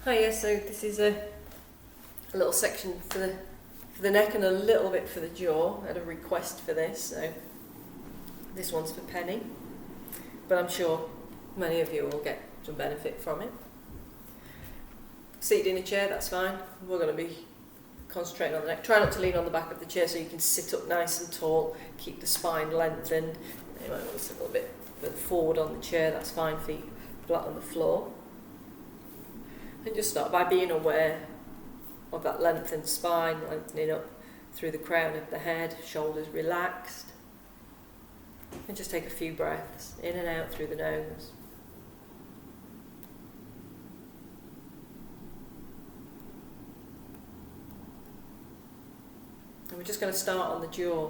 Hiya, so this is a little section for the neck and a little bit for the jaw. I had a request for this, so this one's for Penny, but I'm sure many of you will get some benefit from it. Seated in a chair, that's fine. We're going to be concentrating on the neck. Try not to lean on the back of the chair so you can sit up nice and tall, keep the spine lengthened. You might want to sit a little bit further forward on the chair, that's fine, feet flat on the floor. And just start by being aware of that lengthened spine, lengthening up through the crown of the head, shoulders relaxed. And just take a few breaths in and out through the nose. And we're just going to start on the jaw.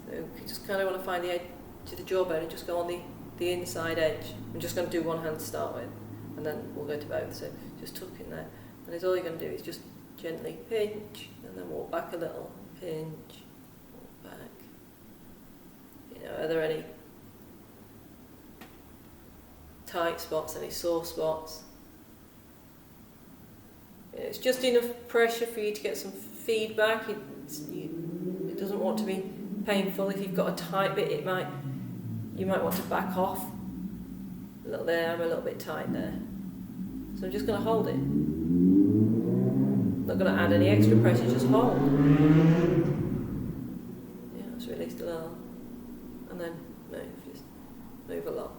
So you just kind of want to find the edge to the jawbone and just go on the inside edge. I'm just going to do one hand to start with, and then we'll go to both. So just tuck in there. And all you're going to do is just gently pinch, and then walk back a little. Pinch, walk back. You know, are there any tight spots, any sore spots? It's just enough pressure for you to get some feedback. It doesn't want to be painful. If you've got a tight bit, you might want to back off a little there. I'm a little bit tight there, so I'm just going to hold it. Not going to add any extra pressure, just hold. Yeah, it's released a little, and then move, just move along.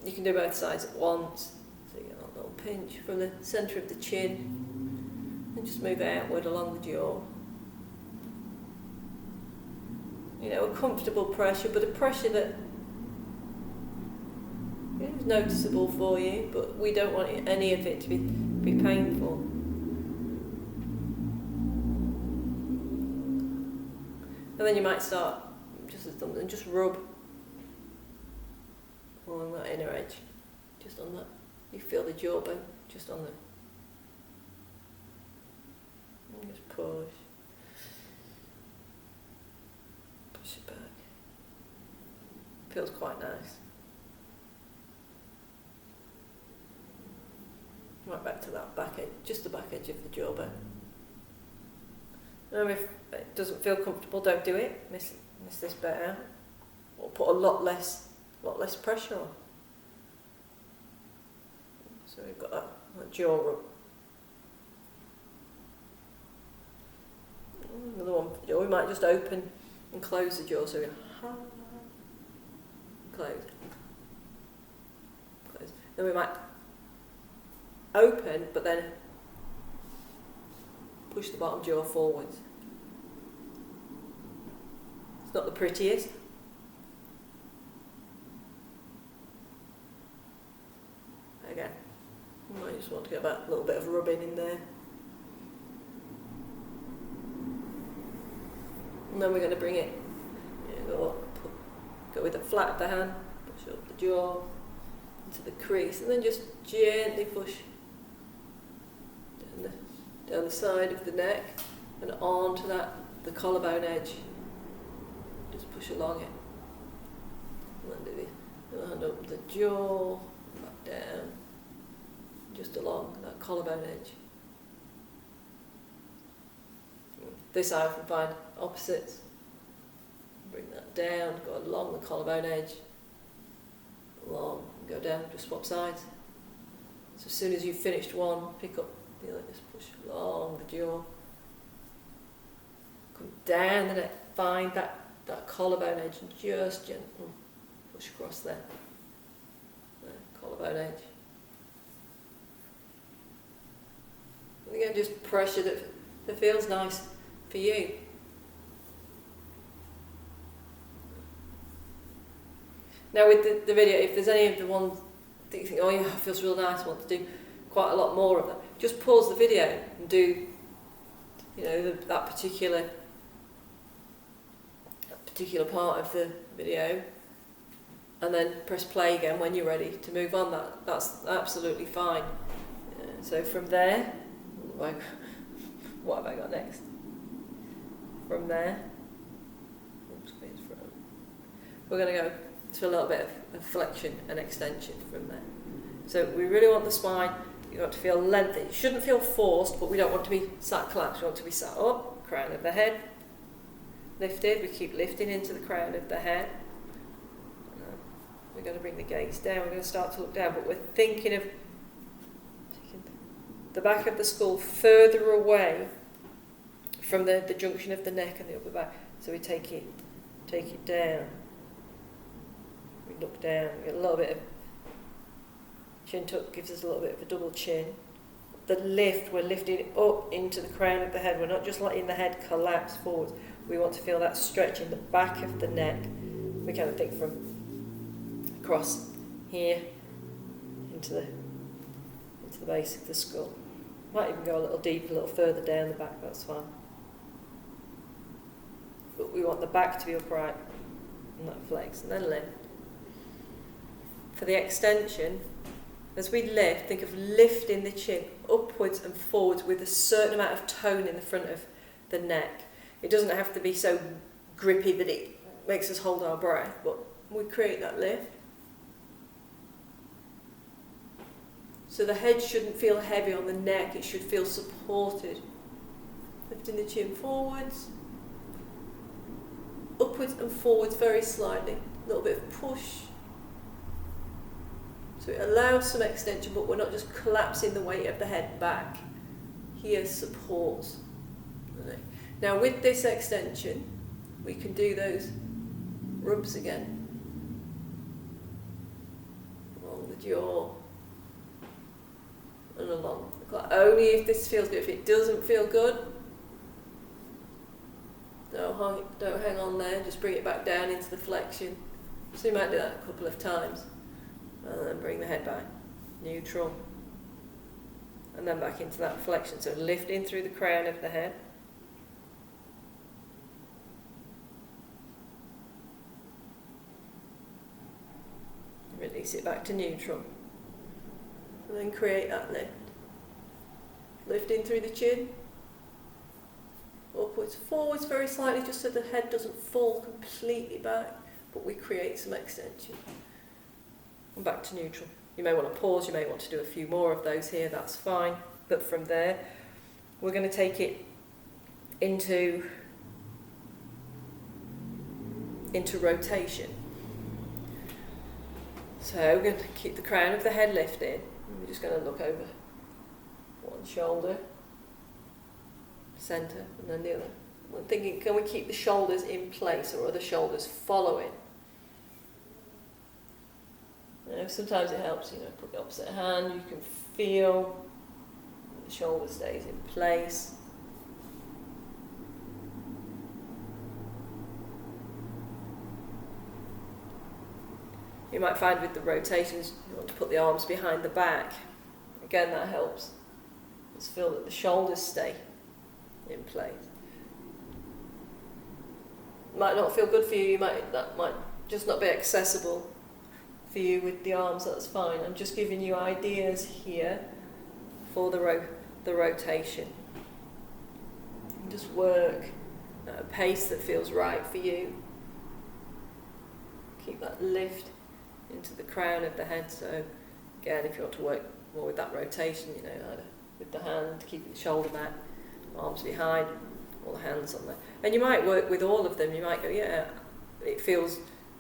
You can do both sides at once. So you get a little pinch from the centre of the chin, and just move outward along the jaw. You know, a comfortable pressure, but a pressure that is noticeable for you, but we don't want any of it to be painful. And then you might start just as something, just rub along that inner edge, just on that. You feel the jawbone, just on the. And just push. Push it back. Feels quite nice. Right back to that back edge, just the back edge of the jawbone. Now if it doesn't feel comfortable, don't do it. Miss this bit out. Or put a lot less pressure on. So we've got that jaw rub. Another one for the jaw. We might just open and close the jaw. So we close. Close. Then we might open, but then push the bottom jaw forwards. It's not the prettiest. Again, you might just want to get that little bit of rubbing in there. And then we're going to bring it, go with the flat of the hand, push up the jaw into the crease, and then just gently push down the side of the neck and onto the collarbone edge. Just push along it. And then do the hand up the jaw, back down, just along that collarbone edge. This I often find opposites. Bring that down, go along the collarbone edge, along, and go down, just swap sides. So as soon as you've finished one, pick up the other, just push along the jaw. Come down the neck, find that collarbone edge and just gently push across there. Collarbone edge. And again, just pressure that feels nice for you. Now with the video, if there's any of the ones that you think, oh yeah, it feels real nice, I want to do quite a lot more of that, just pause the video and do, that particular part of the video, and then press play again when you're ready to move on. That's absolutely fine. So from there, what have I got next? From there, we're going to go to a little bit of flexion and extension from there. So we really want the spine You want to feel lengthy. You shouldn't feel forced, but we don't want to be sat collapsed. We want to be sat up, crown of the head, lifted. We keep lifting into the crown of the head. We're going to bring the gaze down. We're going to start to look down, but we're thinking of taking the back of the skull further away from the junction of the neck and the upper back. So we take it down. We look down. We get a little bit of chin tuck, gives us a little bit of a double chin. The lift, we're lifting it up into the crown of the head. We're not just letting the head collapse forwards. We want to feel that stretch in the back of the neck. We kind of think from across here into the base of the skull. Might even go a little deeper, a little further down the back, that's fine. But we want the back to be upright and not flex, and then lift. For the extension, as we lift, think of lifting the chin upwards and forwards with a certain amount of tone in the front of the neck. It doesn't have to be so grippy that it makes us hold our breath, but we create that lift. So the head shouldn't feel heavy on the neck, it should feel supported. Lifting the chin forwards, upwards and forwards very slightly, a little bit of push. So it allows some extension, but we're not just collapsing the weight of the head back. Here supports. Now with this extension, we can do those rubs again. Along the jaw and along. Only if this feels good. If it doesn't feel good, don't hang on there, just bring it back down into the flexion. So you might do that a couple of times. And then bring the head back, neutral. And then back into that flexion. So lifting through the crown of the head. Release it back to neutral. And then create that lift. Lifting through the chin. Upwards, forwards very slightly, just so the head doesn't fall completely back, but we create some extension. And back to neutral. You may want to pause, you may want to do a few more of those here, that's fine. But from there, we're going to take it into rotation. So we're going to keep the crown of the head lifted. We're just going to look over one shoulder, centre, and then the other. We're thinking, can we keep the shoulders in place, or are the shoulders following? Sometimes it helps, put the opposite hand, you can feel the shoulder stays in place. You might find with the rotations, you want to put the arms behind the back. Again, that helps. Just feel that the shoulders stay in place. Might not feel good for you, that might just not be accessible for you with the arms, that's fine. I'm just giving you ideas here for the rotation. And just work at a pace that feels right for you. Keep that lift into the crown of the head. So again, if you want to work more with that rotation, either with the hand, keeping the shoulder back, arms behind, all the hands on there. And you might work with all of them. You might go, yeah,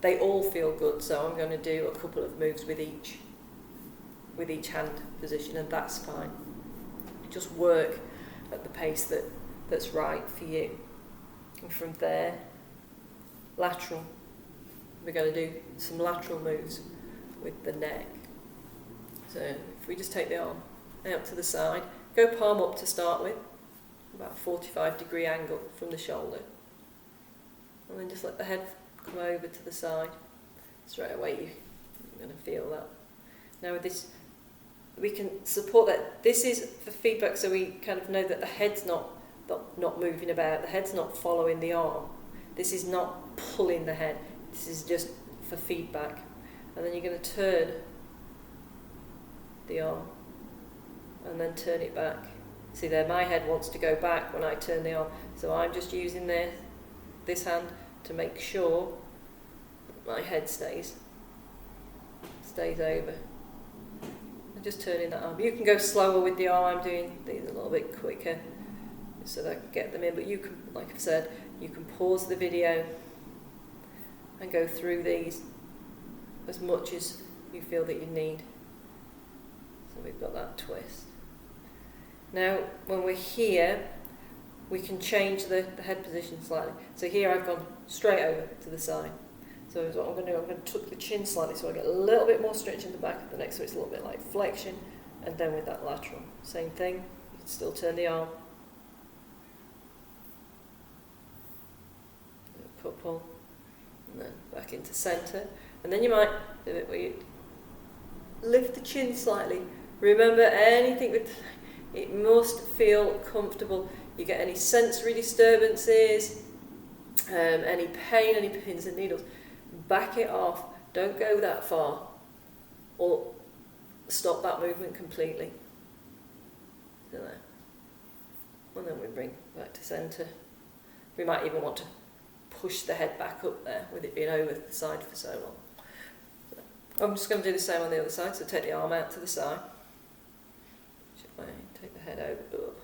they all feel good, so I'm going to do a couple of moves with each hand position, and that's fine. Just work at the pace that's right for you. And from there, lateral. We're going to do some lateral moves with the neck. So if we just take the arm out to the side, go palm up to start with, about a 45-degree angle from the shoulder. And then just let the head come over to the side. Straight away you're going to feel that. Now with this, we can support that. This is for feedback, so we kind of know that the head's not moving about, the head's not following the arm. This is not pulling the head. This is just for feedback. And then you're going to turn the arm and then turn it back. See there, my head wants to go back when I turn the arm, so I'm just using this hand to make sure my head stays over. I'm just turning that arm. You can go slower with the arm. I'm doing these a little bit quicker so that I can get them in. But you can, like I've said, you can pause the video and go through these as much as you feel that you need. So we've got that twist. Now, when we're here, we can change the head position slightly. So here I've gone straight over to the side. So what I'm going to do, I'm going to tuck the chin slightly so I get a little bit more stretch in the back of the neck, so it's a little bit like flexion, and then with that lateral. Same thing, you can still turn the arm. Do a couple, and then back into centre. And then you might do it where you lift the chin slightly. Remember, anything with it must feel comfortable. You get any sensory disturbances, any pain, any pins and needles, back it off. Don't go that far, or stop that movement completely. So there. And then we bring back to centre. We might even want to push the head back up there with it being over the side for so long. So I'm just going to do the same on the other side. So take the arm out to the side. Take the head over. Ugh.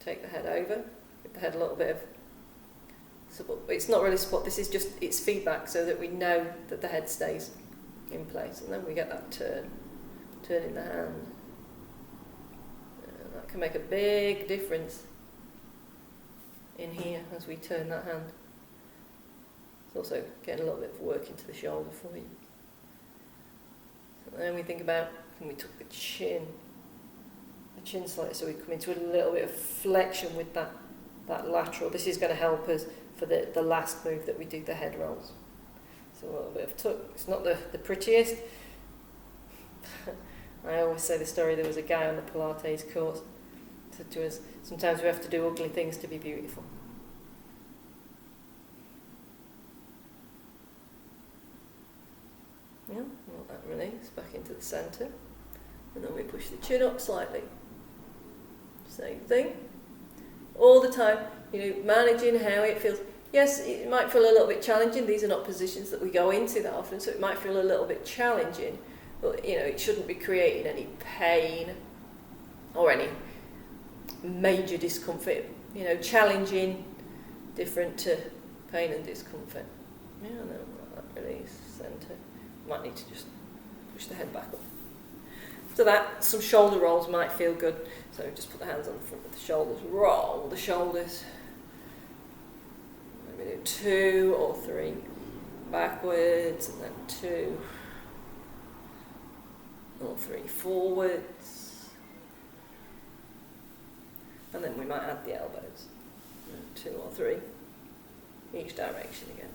Take the head over. Give the head a little bit of support. It's not really support. This is just it's feedback so that we know that the head stays in place, and then we get that turn in the hand. And that can make a big difference in here as we turn that hand. It's also getting a little bit of work into the shoulder for you. And then we think about, can we tuck the chin slightly so we come into a little bit of flexion with that lateral. This is going to help us for the last move that we do, the head rolls. So a little bit of tuck. It's not the prettiest. I always say the story, there was a guy on the Pilates course said to us, sometimes we have to do ugly things to be beautiful. Yeah, let that release back into the centre, and then we push the chin up slightly. Same thing, all the time. Managing how it feels. Yes, it might feel a little bit challenging. These are not positions that we go into that often, so it might feel a little bit challenging. But it shouldn't be creating any pain or any major discomfort. Challenging, different to pain and discomfort. Yeah, and then that release, centre. Might need to just push the head back up. So that, some shoulder rolls might feel good. So just put the hands on the front of the shoulders, roll the shoulders. Maybe do 2 or 3 backwards, and then 2 or 3 forwards. And then we might add the elbows. 2 or 3 each direction again.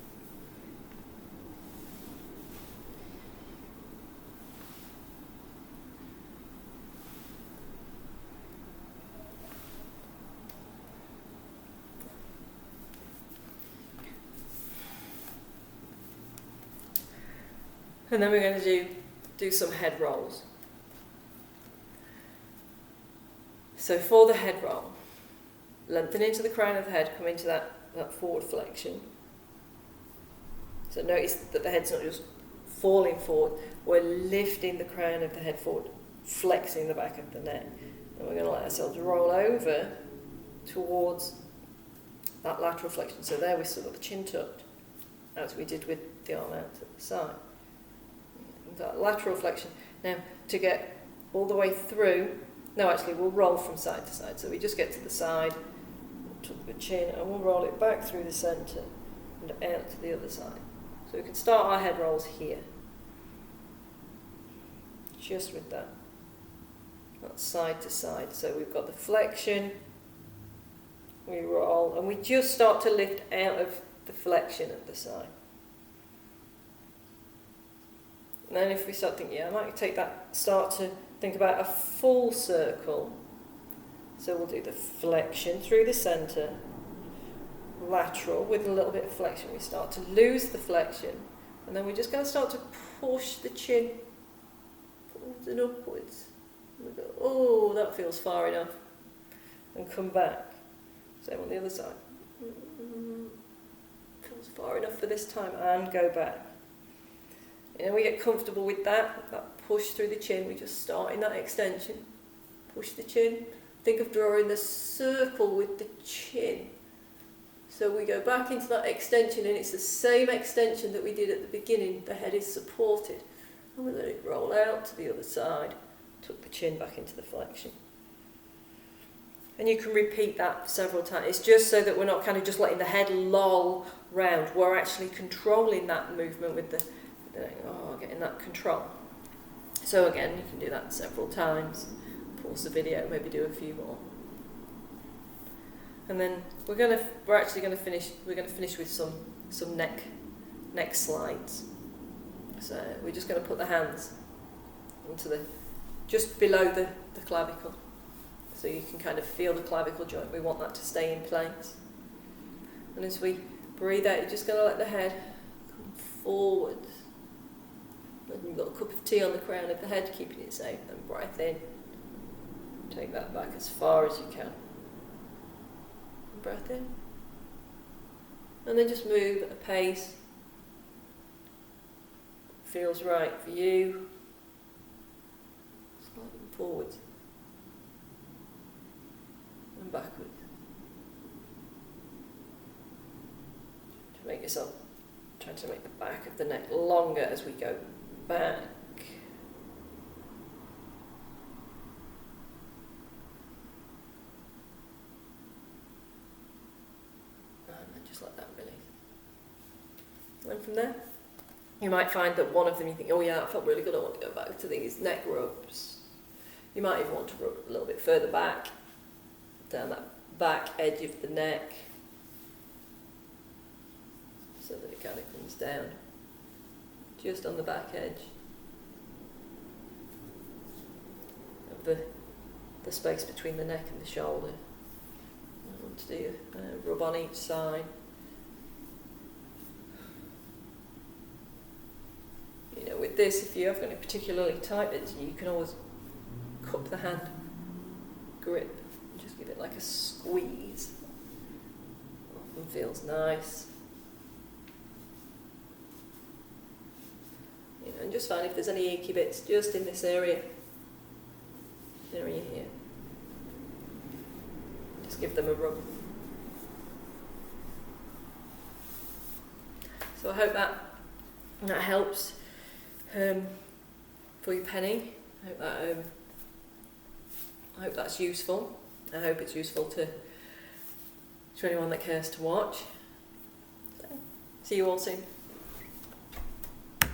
And then we're going to do some head rolls. So for the head roll, lengthen into the crown of the head, come into that forward flexion. So notice that the head's not just falling forward, we're lifting the crown of the head forward, flexing the back of the neck. And we're going to let ourselves roll over towards that lateral flexion. So there we still got the chin tucked, as we did with the arm out to the side. That lateral flexion. Now, to get all the way through, no, actually, we'll roll from side to side. So we just get to the side, we'll tuck the chin, and we'll roll it back through the centre and out to the other side. So we can start our head rolls here, just with that side to side. So we've got the flexion, we roll, and we just start to lift out of the flexion at the side. And then if we start thinking, I might start to think about a full circle. So we'll do the flexion through the centre, lateral with a little bit of flexion. We start to lose the flexion, and then we're just going to start to push the chin forwards and upwards. And we go, oh, that feels far enough. And come back. Same on the other side. Feels far enough for this time, and go back. You know, we get comfortable with that push through the chin. We just start in that extension, push the chin. Think of drawing the circle with the chin. So we go back into that extension, and it's the same extension that we did at the beginning. The head is supported, and we let it roll out to the other side. Tuck the chin back into the flexion. And you can repeat that several times. It's just so that we're not kind of just letting the head loll round. We're actually controlling that movement with the getting that control. So again, you can do that several times. Pause the video, maybe do a few more. And then we're actually going to finish with some neck slides. So we're just going to put the hands into just below the clavicle. So you can kind of feel the clavicle joint. We want that to stay in place. And as we breathe out, you're just going to let the head come forward. And you've got a cup of tea on the crown of the head, keeping it safe. And breath in. Take that back as far as you can. And breath in. And then just move at a pace. Feels right for you. Slightly forwards. And backwards. Trying to make the back of the neck longer as we go back. And then just let that release. And from there, you might find that one of them you think, oh yeah, that felt really good, I want to go back to these neck rubs. You might even want to rub a little bit further back, down that back edge of the neck, so that it kind of comes down just on the back edge of the space between the neck and the shoulder. I want to do a rub on each side. You know, with this, if you have got any particularly tight bits, you can always cup the hand, grip, and just give it like a squeeze. Often feels nice. You know, and just find if there's any achy bits just in this area here. Just give them a rub. So I hope that helps for your penny. I hope that's useful. I hope it's useful to anyone that cares to watch. So, see you all soon.